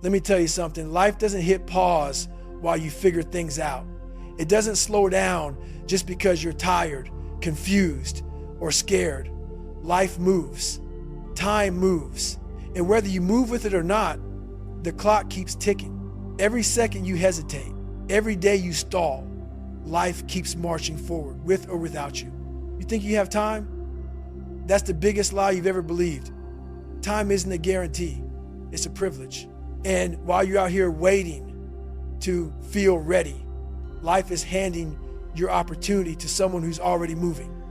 Let me tell you something. Life doesn't hit pause while you figure things out. It doesn't slow down just because you're tired, confused, or scared. Life moves. Time moves. And whether you move with it or not, the clock keeps ticking. Every second you hesitate, every day you stall, life keeps marching forward with or without you. You think you have time? That's the biggest lie you've ever believed. Time isn't a guarantee. It's a privilege. And while you're out here waiting to feel ready, life is handing your opportunity to someone who's already moving,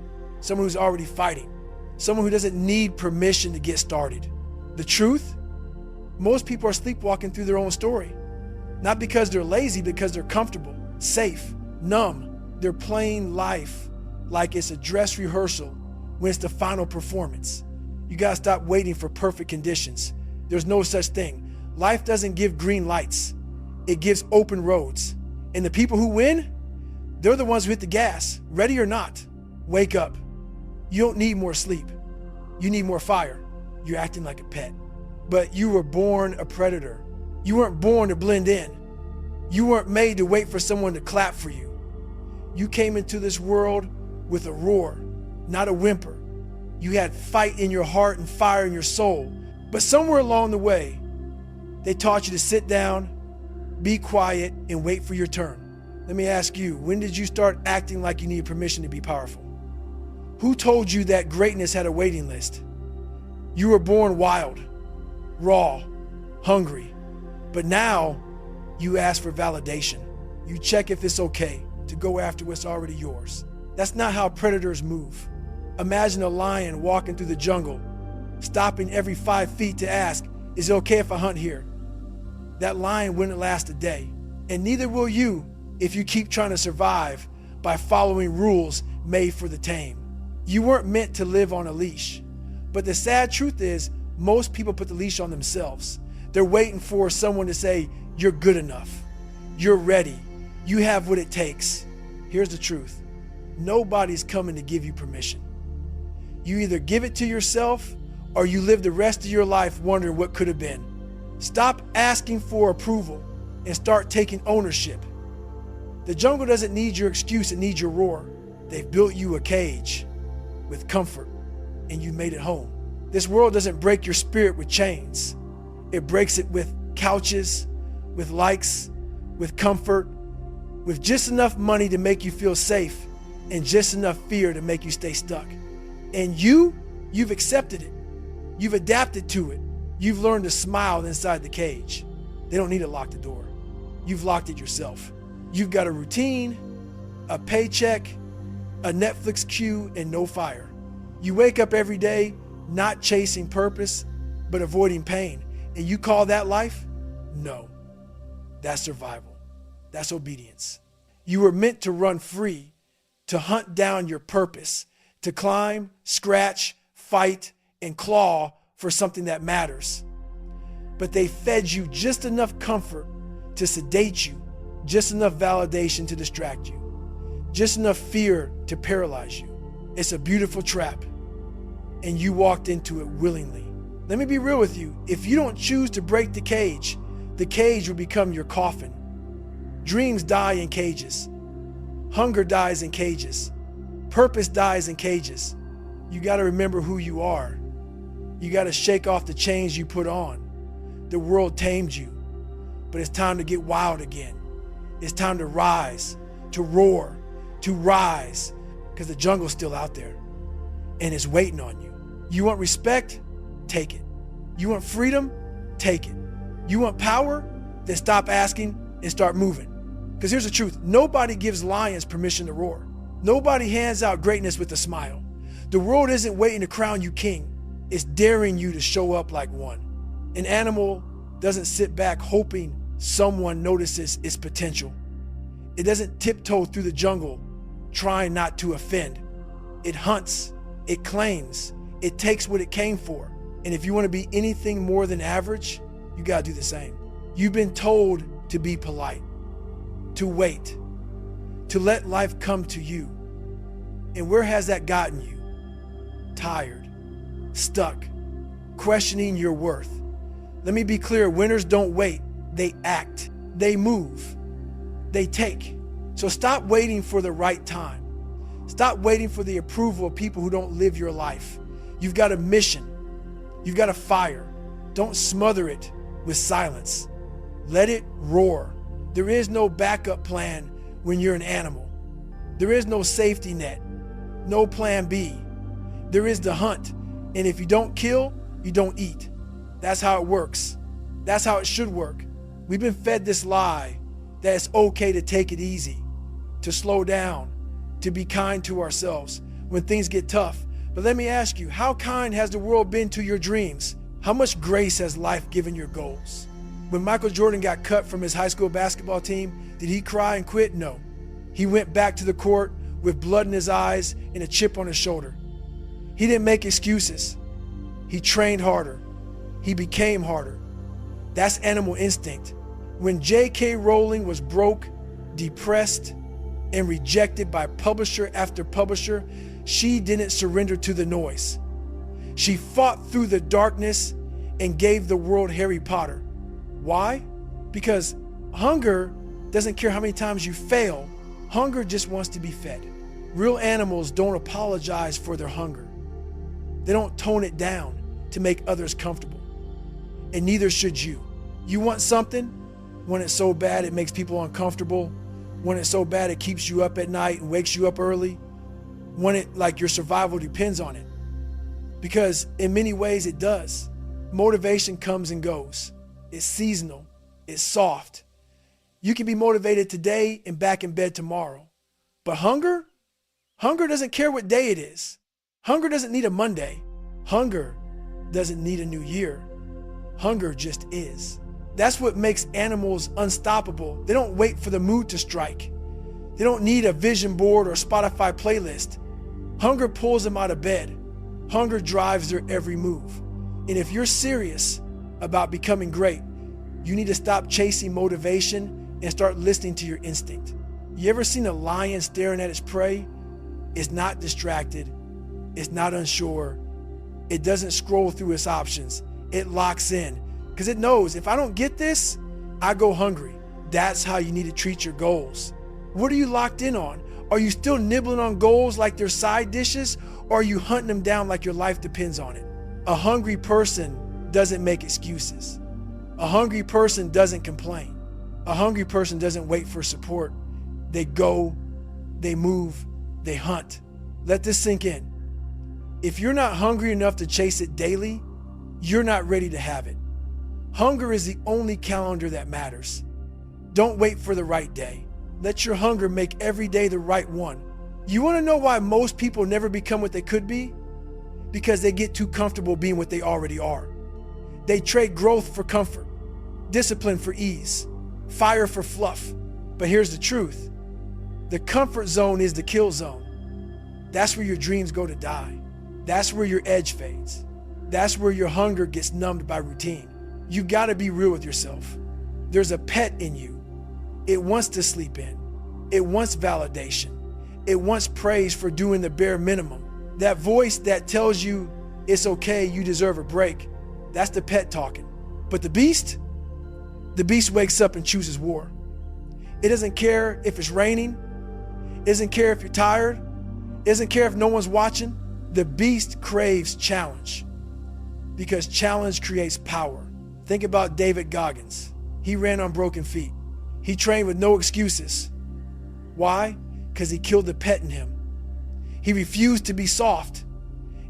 someone who's already fighting, someone who doesn't need permission to get started. The truth? Most people are sleepwalking through their own story. Not because they're lazy, because they're comfortable, safe, numb. They're playing life like it's a dress rehearsal when it's the final performance. You gotta stop waiting for perfect conditions. There's no such thing. Life doesn't give green lights. It gives open roads. And the people who win, they're the ones who hit the gas, ready or not. Wake up. You don't need more sleep. You need more fire. You're acting like a pet. But you were born a predator. You weren't born to blend in. You weren't made to wait for someone to clap for you. You came into this world with a roar, not a whimper. You had fight in your heart and fire in your soul. But somewhere along the way, they taught you to sit down, be quiet, and wait for your turn. Let me ask you, when did you start acting like you needed permission to be powerful? Who told you that greatness had a waiting list? You were born wild, raw, hungry. But now you ask for validation. You check if it's okay to go after what's already yours. That's not how predators move. Imagine a lion walking through the jungle, stopping every 5 feet to ask, is it okay if I hunt here? That lion wouldn't last a day. And neither will you if you keep trying to survive by following rules made for the tame. You weren't meant to live on a leash. But the sad truth is, most people put the leash on themselves. They're waiting for someone to say, you're good enough. You're ready. You have what it takes. Here's the truth. Nobody's coming to give you permission. You either give it to yourself or you live the rest of your life wondering what could have been. Stop asking for approval and start taking ownership. The jungle doesn't need your excuse, it needs your roar. They've built you a cage with comfort and you made it home. This world doesn't break your spirit with chains. It breaks it with couches, with likes, with comfort, with just enough money to make you feel safe and just enough fear to make you stay stuck. And you've accepted it. You've adapted to it. You've learned to smile inside the cage. They don't need to lock the door. You've locked it yourself. You've got a routine, a paycheck, a Netflix queue, and no fire. You wake up every day not chasing purpose, but avoiding pain. And you call that life? No. That's survival. That's obedience. You were meant to run free, to hunt down your purpose, to climb, scratch, fight, and claw for something that matters. But they fed you just enough comfort to sedate you, just enough validation to distract you, just enough fear to paralyze you. It's a beautiful trap, and you walked into it willingly. Let me be real with you. If you don't choose to break the cage will become your coffin. Dreams die in cages. Hunger dies in cages. Purpose dies in cages. You got to remember who you are. You got to shake off the chains you put on. The world tamed you, but it's time to get wild again. It's time to rise, to roar, to rise, because the jungle's still out there and it's waiting on you. You want respect? Take it. You want freedom? Take it. You want power? Then stop asking and start moving. Because here's the truth. Nobody gives lions permission to roar. Nobody hands out greatness with a smile. The world isn't waiting to crown you king. It's daring you to show up like one. An animal doesn't sit back hoping someone notices its potential. It doesn't tiptoe through the jungle trying not to offend. It hunts, it claims, it takes what it came for. And if you want to be anything more than average, you got to do the same. You've been told to be polite, to wait, to let life come to you. And where has that gotten you? Tired, stuck, questioning your worth, Let me be clear, winners don't wait, they act, they move, they take. So stop waiting for the right time. Stop waiting for the approval of people who don't live your life. You've got a mission. You've got a fire. Don't smother it with silence. Let it roar. There is no backup plan when you're an animal. There is no safety net, no plan B. There is the hunt. And if you don't kill, you don't eat. That's how it works. That's how it should work. We've been fed this lie that it's okay to take it easy, to slow down, to be kind to ourselves when things get tough. But let me ask you, how kind has the world been to your dreams? How much grace has life given your goals? When Michael Jordan got cut from his high school basketball team, did he cry and quit? No. He went back to the court with blood in his eyes and a chip on his shoulder. He didn't make excuses. He trained harder. He became harder. That's animal instinct. When J.K. Rowling was broke, depressed, and rejected by publisher after publisher, she didn't surrender to the noise. She fought through the darkness and gave the world Harry Potter. Why? Because hunger doesn't care how many times you fail. Hunger just wants to be fed. Real animals don't apologize for their hunger. They don't tone it down to make others comfortable. And neither should you. You want something, want it so bad it makes people uncomfortable, want it so bad it keeps you up at night and wakes you up early, want it like your survival depends on it. Because in many ways it does. Motivation comes and goes. It's seasonal. It's soft. You can be motivated today and back in bed tomorrow. But hunger doesn't care what day it is. Hunger doesn't need a Monday. Hunger doesn't need a new year. Hunger just is. That's what makes animals unstoppable. They don't wait for the mood to strike. They don't need a vision board or Spotify playlist. Hunger pulls them out of bed. Hunger drives their every move. And if you're serious about becoming great, you need to stop chasing motivation and start listening to your instinct. You ever seen a lion staring at its prey? It's not distracted. It's not unsure. It doesn't scroll through its options. It locks in because it knows if I don't get this, I go hungry. That's how you need to treat your goals. What are you locked in on? Are you still nibbling on goals like they're side dishes, or are you hunting them down like your life depends on it? A hungry person doesn't make excuses. A hungry person doesn't complain. A hungry person doesn't wait for support. They go, they move, they hunt. Let this sink in. If you're not hungry enough to chase it daily, you're not ready to have it. Hunger is the only calendar that matters. Don't wait for the right day. Let your hunger make every day the right one. You want to know why most people never become what they could be? Because they get too comfortable being what they already are. They trade growth for comfort, discipline for ease, fire for fluff. But here's the truth. The comfort zone is the kill zone. That's where your dreams go to die. That's where your edge fades. That's where your hunger gets numbed by routine. You gotta be real with yourself. There's a pet in you. It wants to sleep in. It wants validation. It wants praise for doing the bare minimum. That voice that tells you it's okay, you deserve a break, that's the pet talking. But the beast wakes up and chooses war. It doesn't care if it's raining. It doesn't care if you're tired. It doesn't care if no one's watching. The beast craves challenge because challenge creates power. Think about David Goggins. He ran on broken feet. He trained with no excuses. Why? Because he killed the pet in him. He refused to be soft.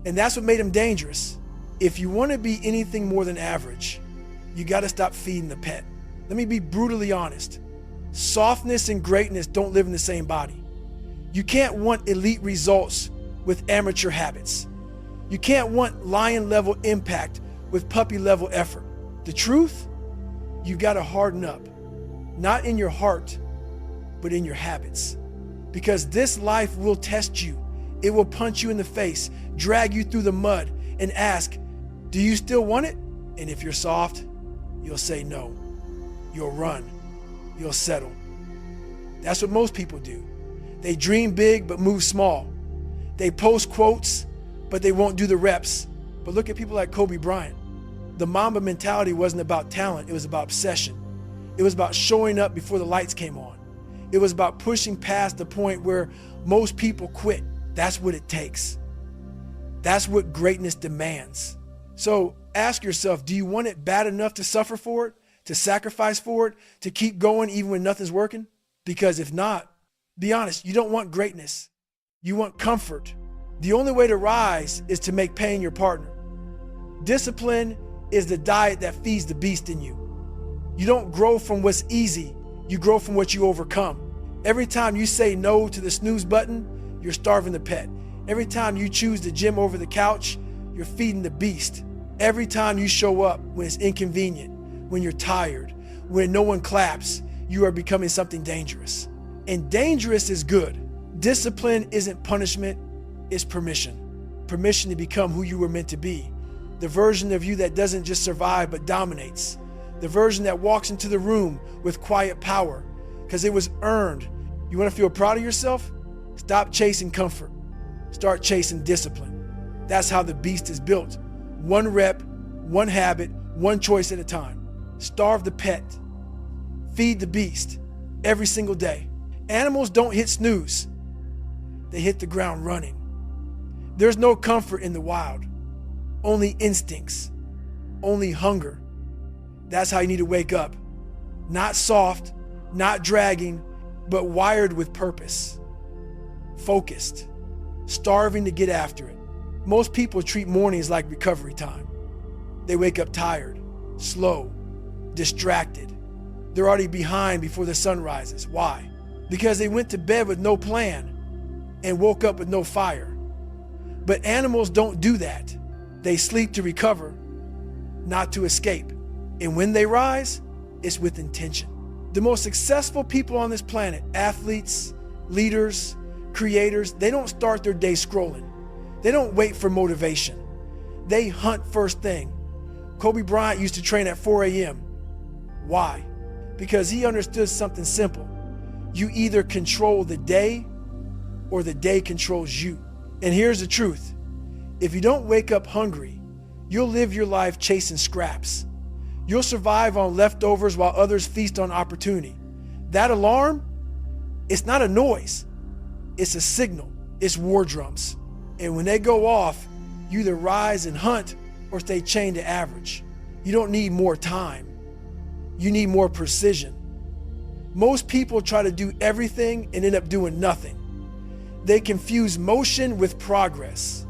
And that's what made him dangerous. If you want to be anything more than average, you got to stop feeding the pet. Let me be brutally honest. Softness and greatness don't live in the same body. You can't want elite results with amateur habits. You can't want lion-level impact with puppy-level effort. The truth? You've got to harden up. Not in your heart, but in your habits. Because this life will test you. It will punch you in the face, drag you through the mud, and ask, do you still want it? And if you're soft, you'll say no. You'll run. You'll settle. That's what most people do. They dream big, but move small. They post quotes, but they won't do the reps. But look at people like Kobe Bryant. The Mamba mentality wasn't about talent, it was about obsession. It was about showing up before the lights came on. It was about pushing past the point where most people quit. That's what it takes. That's what greatness demands. So ask yourself, do you want it bad enough to suffer for it, to sacrifice for it, to keep going even when nothing's working? Because if not, be honest, you don't want greatness. You want comfort. The only way to rise is to make pain your partner. Discipline is the diet that feeds the beast in you. You don't grow from what's easy, you grow from what you overcome. Every time you say no to the snooze button, you're starving the pet. Every time you choose the gym over the couch, you're feeding the beast. Every time you show up when it's inconvenient, when you're tired, when no one claps, you are becoming something dangerous. And dangerous is good. Discipline isn't punishment, it's permission. Permission to become who you were meant to be. The version of you that doesn't just survive but dominates. The version that walks into the room with quiet power because it was earned. You want to feel proud of yourself? Stop chasing comfort. Start chasing discipline. That's how the beast is built. One rep, one habit, one choice at a time. Starve the pet. Feed the beast every single day. Animals don't hit snooze. They hit the ground running. There's no comfort in the wild. Only instincts. Only hunger. That's how you need to wake up. Not soft, not dragging, but wired with purpose. Focused. Starving to get after it. Most people treat mornings like recovery time. They wake up tired, slow, distracted. They're already behind before the sun rises. Why? Because they went to bed with no plan and woke up with no fire. But animals don't do that. They sleep to recover, not to escape. And when they rise, it's with intention. The most successful people on this planet, athletes, leaders, creators, they don't start their day scrolling. They don't wait for motivation. They hunt first thing. Kobe Bryant used to train at 4 a.m. Why? Because he understood something simple. You either control the day or the day controls you. And here's the truth. If you don't wake up hungry, you'll live your life chasing scraps. You'll survive on leftovers while others feast on opportunity. That alarm, it's not a noise. It's a signal. It's war drums. And when they go off, you either rise and hunt or stay chained to average. You don't need more time. You need more precision. Most people try to do everything and end up doing nothing. They confuse motion with progress.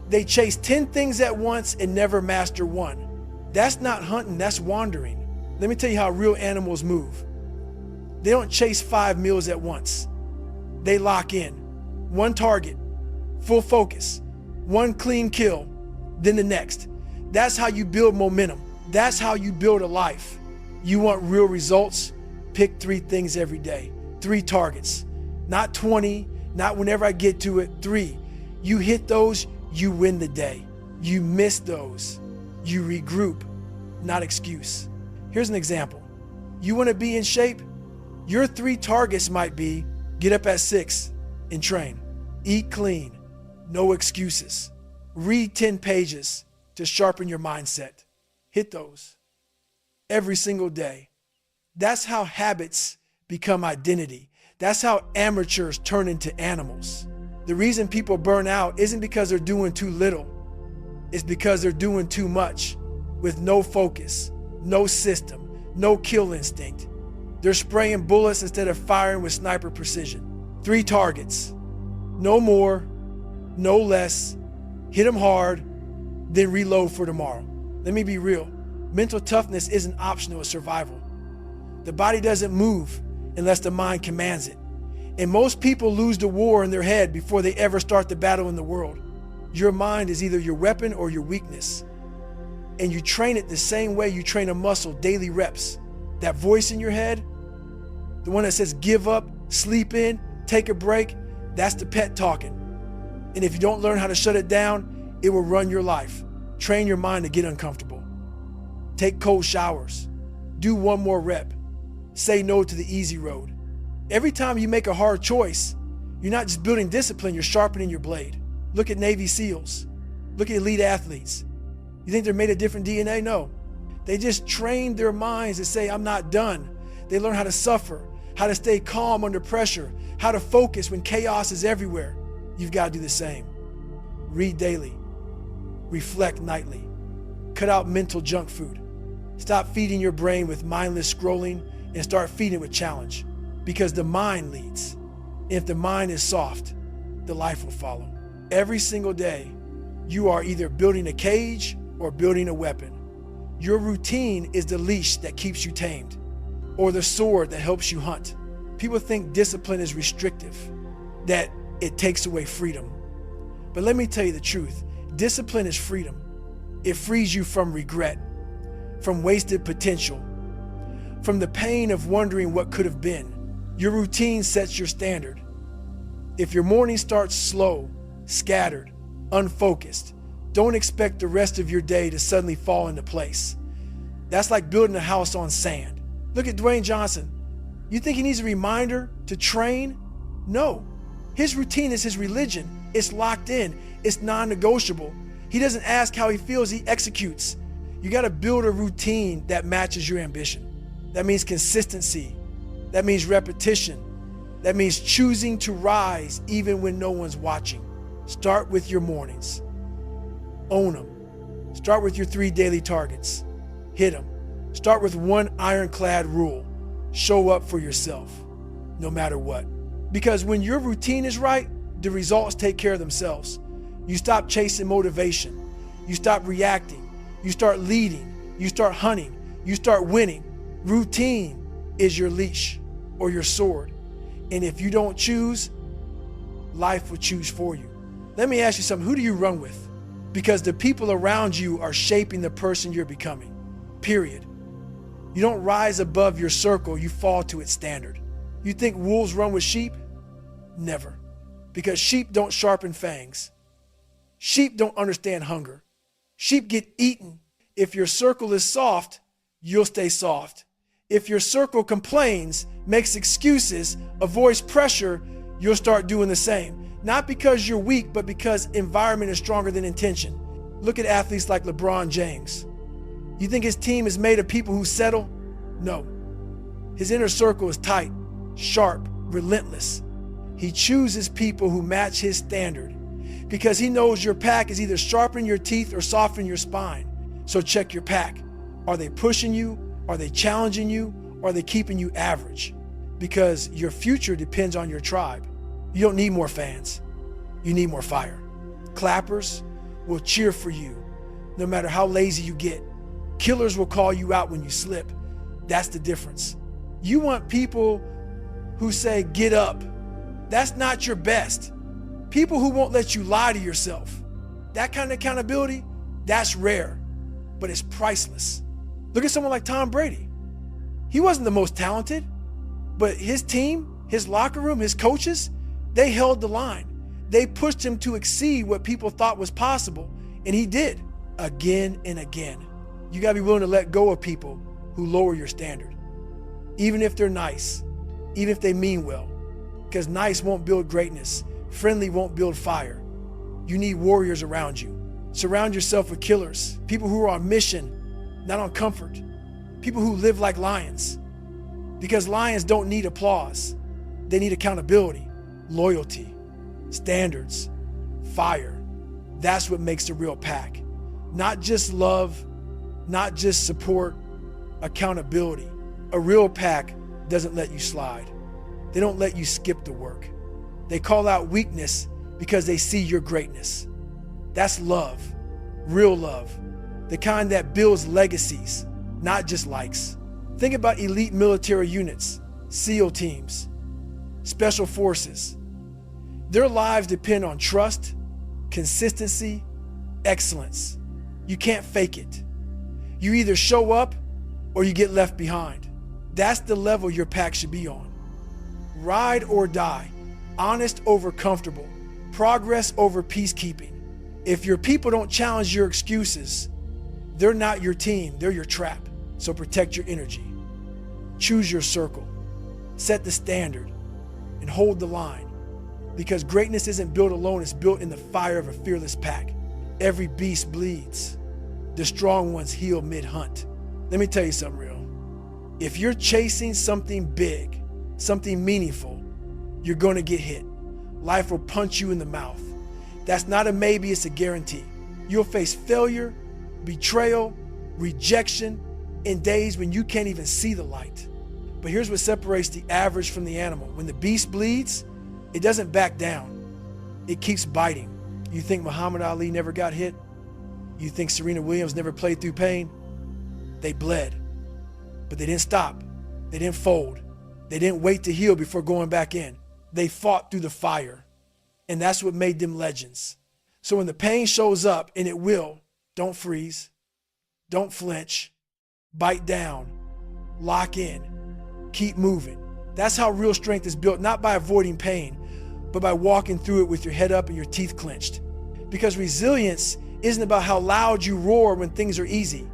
They chase 10 things at once and never master one. That's not hunting, that's wandering. Let me tell you how real animals move. They don't chase 5 meals at once. They lock in. One target, full focus, one clean kill, then the next. That's how you build momentum. That's how you build a life. You want real results? Pick 3 things every day. 3 targets. Not 20, not whenever I get to it, 3. You hit those, you win the day. You miss those, you regroup, not excuse. Here's an example. You want to be in shape? Your 3 targets might be get up at 6 and train. Eat clean, no excuses. Read 10 pages to sharpen your mindset. Hit those every single day. That's how habits become identity. That's how amateurs turn into animals. The reason people burn out isn't because they're doing too little. It's because they're doing too much with no focus, no system, no kill instinct. They're spraying bullets instead of firing with sniper precision. 3 targets, no more, no less. Hit them hard, then reload for tomorrow. Let me be real. Mental toughness isn't optional, it's survival. The body doesn't move unless the mind commands it. And most people lose the war in their head before they ever start the battle in the world. Your mind is either your weapon or your weakness. And you train it the same way you train a muscle, daily reps. That voice in your head, the one that says give up, sleep in, take a break, that's the pet talking. And if you don't learn how to shut it down, it will run your life. Train your mind to get uncomfortable. Take cold showers. Do 1 more rep. Say no to the easy road. Every time you make a hard choice, you're not just building discipline, you're sharpening your blade. Look at Navy SEALs. Look at elite athletes. You think they're made of different DNA? No. They just train their minds to say, I'm not done. They learn how to suffer, how to stay calm under pressure, how to focus when chaos is everywhere. You've got to do the same. Read daily. Reflect nightly. Cut out mental junk food. Stop feeding your brain with mindless scrolling and start feeding it with challenge, because the mind leads. If the mind is soft, the life will follow. Every single day, you are either building a cage or building a weapon. Your routine is the leash that keeps you tamed, or the sword that helps you hunt. People think discipline is restrictive, that it takes away freedom. But let me tell you the truth. Discipline is freedom. It frees you from regret, from wasted potential, from the pain of wondering what could have been. Your routine sets your standard. If your morning starts slow, scattered, unfocused, don't expect the rest of your day to suddenly fall into place. That's like building a house on sand. Look at Dwayne Johnson. You think he needs a reminder to train? No. His routine is his religion. It's locked in. It's non-negotiable. He doesn't ask how he feels, he executes. You got to build a routine that matches your ambition. That means consistency. That means repetition. That means choosing to rise even when no one's watching. Start with your mornings. Own them. Start with your 3 daily targets. Hit them. Start with one ironclad rule. Show up for yourself, no matter what. Because when your routine is right, the results take care of themselves. You stop chasing motivation. You stop reacting. You start leading. You start hunting. You start winning. Routine is your leash or your sword. And if you don't choose, life will choose for you. Let me ask you something. Who do you run with? Because the people around you are shaping the person you're becoming. Period. You don't rise above your circle, you fall to its standard. You think wolves run with sheep? Never. Because sheep don't sharpen fangs. Sheep don't understand hunger. Sheep get eaten. If your circle is soft, you'll stay soft. If your circle complains, makes excuses, avoids pressure, you'll start doing the same. Not because you're weak, but because environment is stronger than intention. Look at athletes like LeBron James. You think his team is made of people who settle? No. His inner circle is tight, sharp, relentless. He chooses people who match his standard because he knows your pack is either sharpen your teeth or soften your spine. So check your pack. Are they pushing you? Are they challenging you? Or are they keeping you average? Because your future depends on your tribe. You don't need more fans. You need more fire. Clappers will cheer for you no matter how lazy you get. Killers will call you out when you slip. That's the difference. You want people who say, get up. That's not your best. People who won't let you lie to yourself. That kind of accountability, that's rare, but it's priceless. Look at someone like Tom Brady. He wasn't the most talented, but his team, his locker room, his coaches, they held the line. They pushed him to exceed what people thought was possible, and he did again and again. You gotta be willing to let go of people who lower your standard, even if they're nice, even if they mean well, because nice won't build greatness. Friendly won't build fire. You need warriors around you. Surround yourself with killers, people who are on mission, not on comfort, people who live like lions, because lions don't need applause. They need accountability, loyalty, standards, fire. That's what makes a real pack. Not just love, not just support, accountability. A real pack doesn't let you slide. They don't let you skip the work. They call out weakness because they see your greatness. That's love, real love, the kind that builds legacies, not just likes. Think about elite military units, SEAL teams, special forces. Their lives depend on trust, consistency, excellence. You can't fake it. You either show up or you get left behind. That's the level your pack should be on. Ride or die, honest over comfortable, progress over peacekeeping. If your people don't challenge your excuses, they're not your team, they're your trap. So protect your energy. Choose your circle, set the standard, and hold the line. Because greatness isn't built alone, it's built in the fire of a fearless pack. Every beast bleeds. the strong ones heal mid-hunt. Let me tell you something real. If you're chasing something big, something meaningful, you're going to get hit. Life will punch you in the mouth. That's not a maybe, it's a guarantee. You'll face failure, betrayal, rejection in days when you can't even see the light. But here's what separates the average from the animal. When the beast bleeds, it doesn't back down. It keeps biting. You think Muhammad Ali never got hit? You think Serena Williams never played through pain? They bled, but they didn't stop. They didn't fold. They didn't wait to heal before going back in. They fought through the fire, and that's what made them legends. So when the pain shows up, and it will, don't freeze, don't flinch, bite down, lock in, keep moving. That's how real strength is built, not by avoiding pain, but by walking through it with your head up and your teeth clenched. Because resilience isn't about how loud you roar when things are easy.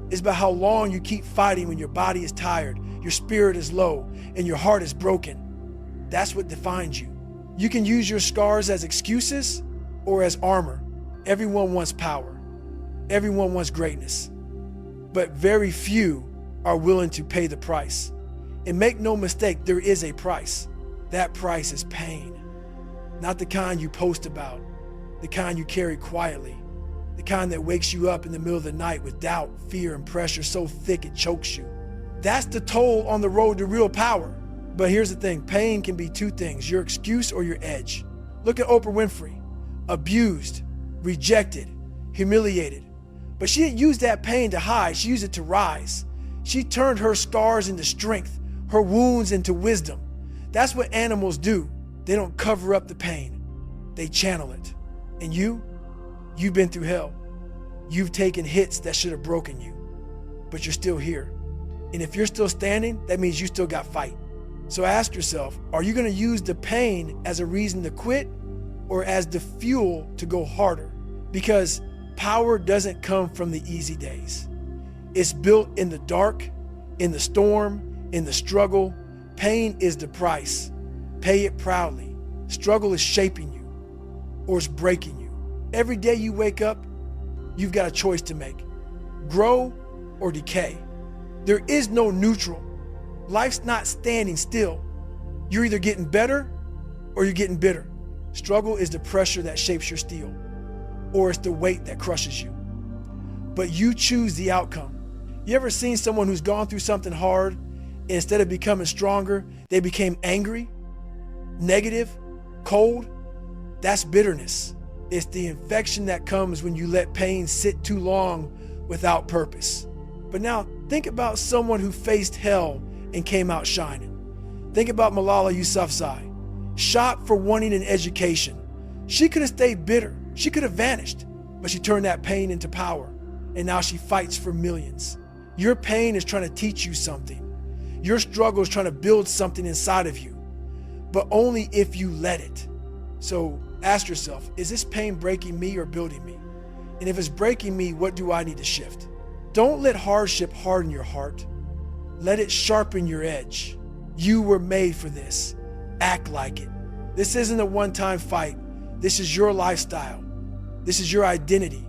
It's about how long you keep fighting when your body is tired, your spirit is low, and your heart is broken. That's what defines you. You can use your scars as excuses or as armor. Everyone wants power. Everyone wants greatness. But very few are willing to pay the price. And make no mistake, there is a price. That price is pain. Not the kind you post about, the kind you carry quietly, the kind that wakes you up in the middle of the night with doubt, fear, and pressure so thick it chokes you. That's the toll on the road to real power. But here's the thing, pain can be two things, your excuse or your edge. Look at Oprah Winfrey, abused, rejected, humiliated. But she didn't use that pain to hide, she used it to rise. She turned her scars into strength, her wounds into wisdom. That's what animals do. They don't cover up the pain, they channel it. And you've been through hell. You've taken hits that should have broken you, but you're still here. And if you're still standing, that means you still got fight. So ask yourself, are you gonna use the pain as a reason to quit or as the fuel to go harder? Because power doesn't come from the easy days. It's built in the dark, in the storm, in the struggle. Pain is the price. Pay it proudly. Struggle is shaping you or it's breaking you. Every day you wake up, you've got a choice to make. Grow or decay. There is no neutral. Life's not standing still. You're either getting better or you're getting bitter. Struggle is the pressure that shapes your steel, or it's the weight that crushes you. But you choose the outcome. You ever seen someone who's gone through something hard, and instead of becoming stronger, they became angry, negative, cold? That's bitterness. It's the infection that comes when you let pain sit too long without purpose. But now think about someone who faced hell and came out shining. Think about Malala Yousafzai, shot for wanting an education. She could have stayed bitter. She could have vanished, but she turned that pain into power, and now she fights for millions. Your pain is trying to teach you something. Your struggle is trying to build something inside of you, but only if you let it. So ask yourself, is this pain breaking me or building me? And if it's breaking me, what do I need to shift? Don't let hardship harden your heart. Let it sharpen your edge. You were made for this. Act like it. This isn't a one-time fight. This is your lifestyle. This is your identity.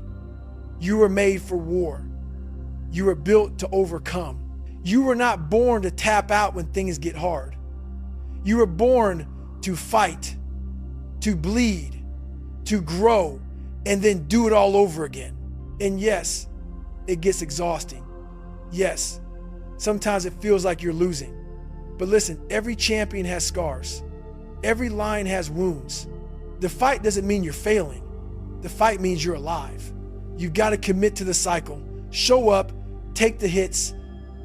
You were made for war. You were built to overcome. You were not born to tap out when things get hard. You were born to fight, to bleed, to grow, and then do it all over again. And yes, it gets exhausting. Yes, sometimes it feels like you're losing. But listen, every champion has scars. Every lion has wounds. The fight doesn't mean you're failing. The fight means you're alive. You've got to commit to the cycle. Show up, take the hits,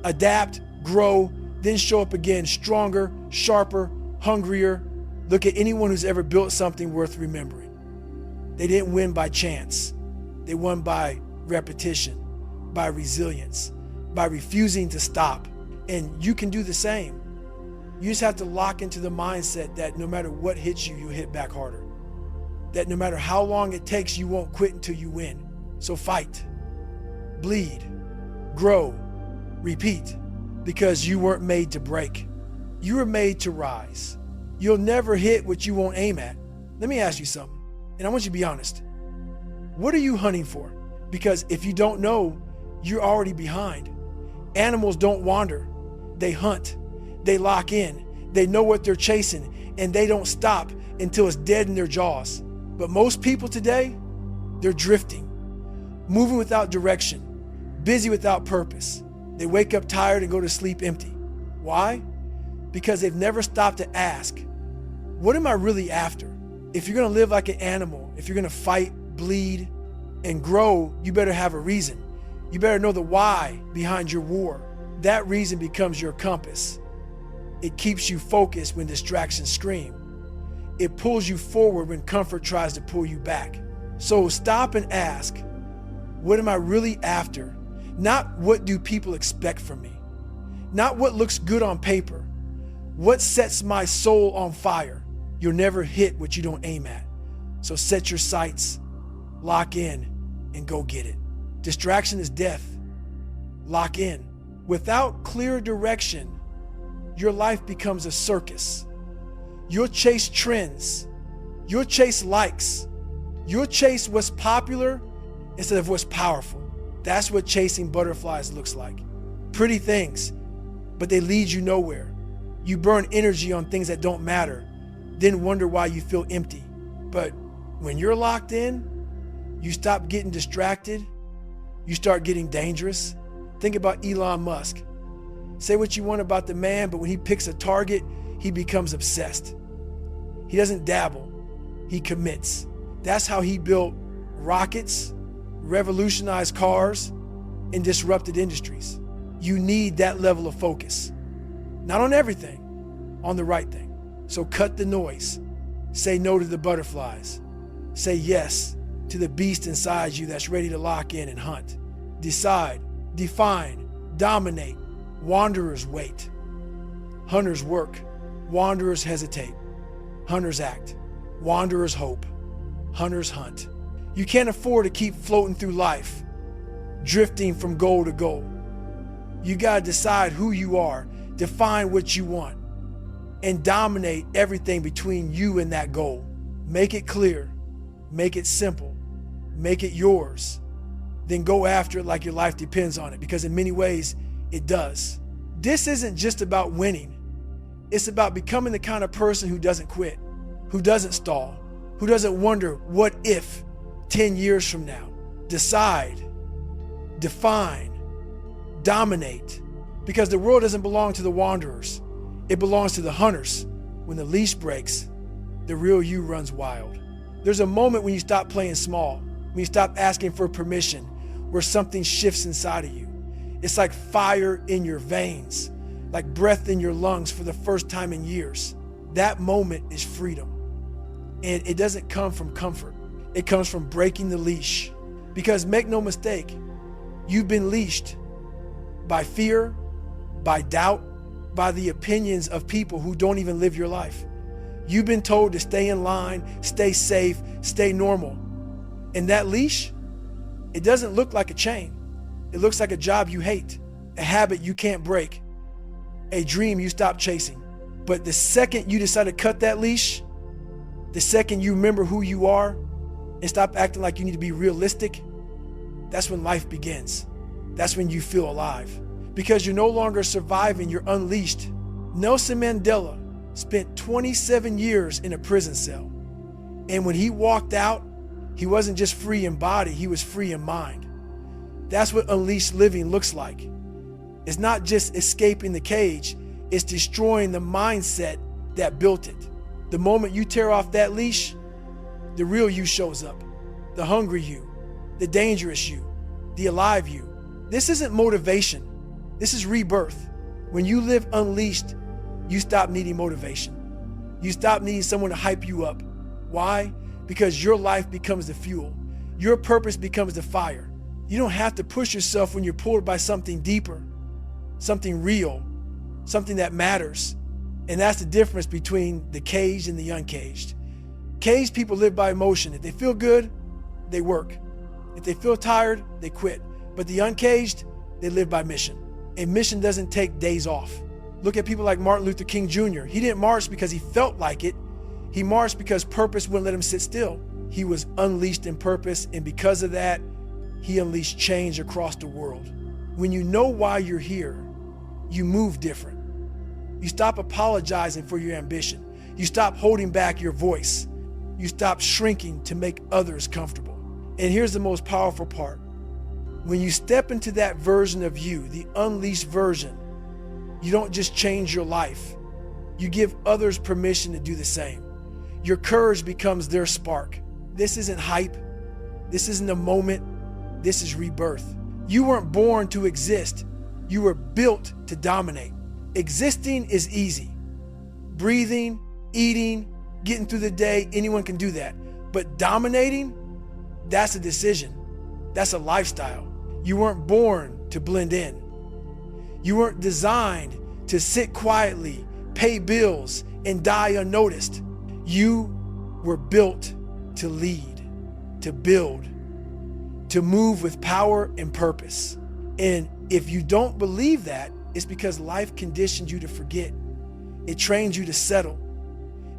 adapt, grow, then show up again stronger, sharper, hungrier. Look at anyone who's ever built something worth remembering. They didn't win by chance. They won by repetition, by resilience, by refusing to stop. And you can do the same. You just have to lock into the mindset that no matter what hits you, you'll hit back harder. That no matter how long it takes, you won't quit until you win. So fight, bleed, grow, repeat, because you weren't made to break. You were made to rise. You'll never hit what you won't aim at. Let me ask you something, and I want you to be honest. What are you hunting for? Because if you don't know, you're already behind. Animals don't wander. They hunt. They lock in. They know what they're chasing, and they don't stop until it's dead in their jaws. But most people today, they're drifting, moving without direction, busy without purpose. They wake up tired and go to sleep empty. Why? Because they've never stopped to ask, what am I really after? If you're gonna live like an animal, if you're gonna fight, bleed, and grow, you better have a reason. You better know the why behind your war. That reason becomes your compass. It keeps you focused when distractions scream. It pulls you forward when comfort tries to pull you back. So stop and ask, what am I really after? Not what do people expect from me? Not what looks good on paper. What sets my soul on fire? You'll never hit what you don't aim at. So set your sights, lock in, and go get it. Distraction is death. Lock in. Without clear direction, your life becomes a circus. You'll chase trends. You'll chase likes. You'll chase what's popular instead of what's powerful. That's what chasing butterflies looks like. Pretty things, but they lead you nowhere. You burn energy on things that don't matter, then wonder why you feel empty. But when you're locked in, you stop getting distracted. You start getting dangerous. Think about Elon Musk. Say what you want about the man, but when he picks a target, he becomes obsessed. He doesn't dabble, he commits. That's how he built rockets, revolutionized cars, and disrupted industries. You need that level of focus. Not on everything, on the right thing. So cut the noise. Say no to the butterflies. Say yes to the beast inside you that's ready to lock in and hunt. Decide, define, dominate. Wanderers wait. Hunters work. Wanderers hesitate. Hunters act. Wanderers hope. Hunters hunt. You can't afford to keep floating through life, drifting from goal to goal. You gotta decide who you are, define what you want, and dominate everything between you and that goal. Make it clear, make it simple, make it yours. Then go after it like your life depends on it, because in many ways, it does. This isn't just about winning. It's about becoming the kind of person who doesn't quit, who doesn't stall, who doesn't wonder what if 10 years from now. Decide, define, dominate, because the world doesn't belong to the wanderers. It belongs to the hunters. When the leash breaks, the real you runs wild. There's a moment when you stop playing small, when you stop asking for permission, where something shifts inside of you. It's like fire in your veins, like breath in your lungs for the first time in years. That moment is freedom. And it doesn't come from comfort. It comes from breaking the leash. Because make no mistake, you've been leashed by fear, by doubt, by the opinions of people who don't even live your life. You've been told to stay in line, stay safe, stay normal. And that leash, it doesn't look like a chain. It looks like a job you hate, a habit you can't break, a dream you stop chasing. But the second you decide to cut that leash, the second you remember who you are and stop acting like you need to be realistic, that's when life begins. That's when you feel alive. Because you're no longer surviving, you're unleashed. Nelson Mandela spent 27 years in a prison cell. And when he walked out, he wasn't just free in body, he was free in mind. That's what unleashed living looks like. It's not just escaping the cage, it's destroying the mindset that built it. The moment you tear off that leash, the real you shows up. The hungry you, the dangerous you, the alive you. This isn't motivation. This is rebirth. When you live unleashed, you stop needing motivation. You stop needing someone to hype you up. Why? Because your life becomes the fuel. Your purpose becomes the fire. You don't have to push yourself when you're pulled by something deeper, something real, something that matters. And that's the difference between the caged and the uncaged. Caged people live by emotion. If they feel good, they work. If they feel tired, they quit. But the uncaged, they live by mission. And mission doesn't take days off. Look at people like Martin Luther King Jr. He didn't march because he felt like it. He marched because purpose wouldn't let him sit still. He was unleashed in purpose, and because of that, he unleashed change across the world. When you know why you're here, you move different. You stop apologizing for your ambition. You stop holding back your voice. You stop shrinking to make others comfortable. And here's the most powerful part. When you step into that version of you, the unleashed version, you don't just change your life. You give others permission to do the same. Your courage becomes their spark. This isn't hype. This isn't a moment. This is rebirth. You weren't born to exist. You were built to dominate. Existing is easy. Breathing, eating, getting through the day, anyone can do that. But dominating, that's a decision. That's a lifestyle. You weren't born to blend in. You weren't designed to sit quietly, pay bills, and die unnoticed. You were built to lead, to build, to move with power and purpose. And if you don't believe that, it's because life conditioned you to forget. It trained you to settle.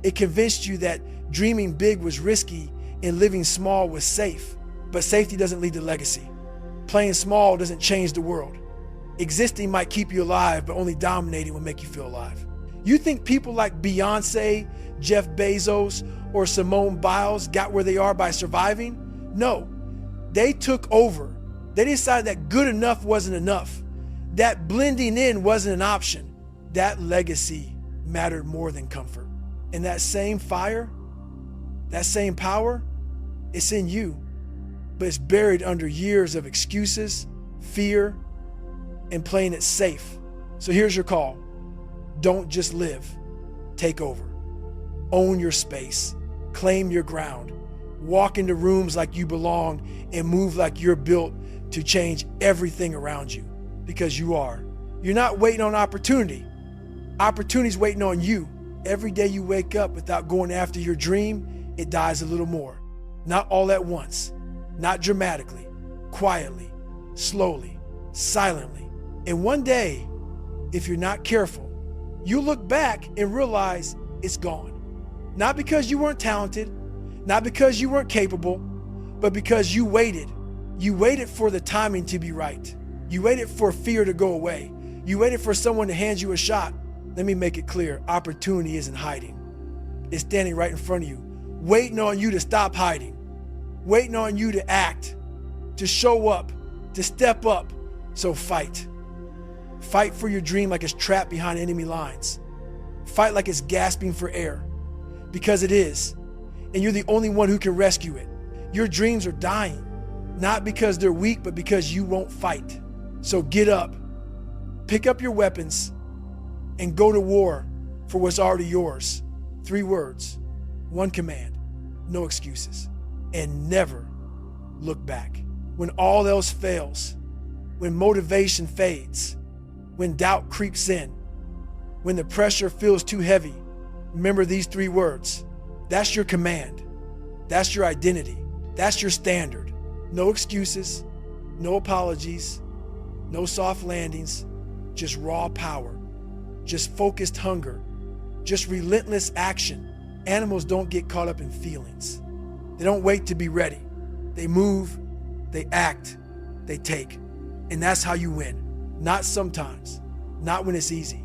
It convinced you that dreaming big was risky and living small was safe. But safety doesn't lead to legacy. Playing small doesn't change the world. Existing might keep you alive, but only dominating will make you feel alive. You think people like Beyonce, Jeff Bezos, or Simone Biles got where they are by surviving? No, they took over. They decided that good enough wasn't enough. That blending in wasn't an option. That legacy mattered more than comfort. And that same fire, that same power, it's in you, but it's buried under years of excuses, fear, and playing it safe. So here's your call. Don't just live, take over. Own your space, claim your ground, walk into rooms like you belong, and move like you're built to change everything around you, because you are. You're not waiting on opportunity. Opportunity's waiting on you. Every day you wake up without going after your dream, it dies a little more. Not all at once, not dramatically, quietly, slowly, silently. And one day, if you're not careful, you look back and realize it's gone. Not because you weren't talented, not because you weren't capable, but because you waited. You waited for the timing to be right. You waited for fear to go away. You waited for someone to hand you a shot. Let me make it clear, opportunity isn't hiding. It's standing right in front of you, waiting on you to stop hiding, waiting on you to act, to show up, to step up. So fight. Fight for your dream like it's trapped behind enemy lines. Fight like it's gasping for air, because it is, and you're the only one who can rescue it. Your dreams are dying, not because they're weak, but because you won't fight. So get up, pick up your weapons, and go to war for what's already yours. 3 words, 1 command, no excuses, and never look back. When all else fails, when motivation fades, when doubt creeps in, when the pressure feels too heavy, remember these 3 words. That's your command. That's your identity. That's your standard. No excuses, no apologies, no soft landings, just raw power, just focused hunger, just relentless action. Animals don't get caught up in feelings. They don't wait to be ready. They move, they act, they take. And that's how you win. Not sometimes, not when it's easy.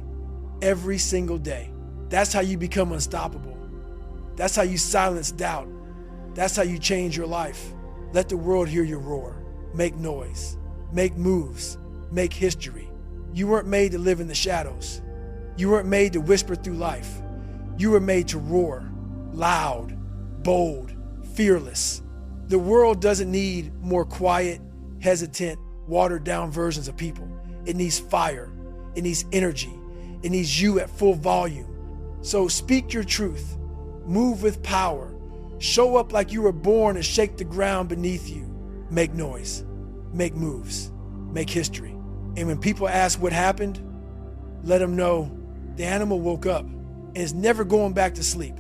Every single day. That's how you become unstoppable. That's how you silence doubt. That's how you change your life. Let the world hear your roar. Make noise. Make moves. Make history. You weren't made to live in the shadows. You weren't made to whisper through life. You were made to roar. Loud, bold, fearless. The world doesn't need more quiet, hesitant, watered down versions of people. It needs fire. It needs energy. It needs you at full volume. So speak your truth. Move with power. Show up like you were born to shake the ground beneath you. Make noise. Make moves. Make history. And when people ask what happened, let them know the animal woke up and is never going back to sleep.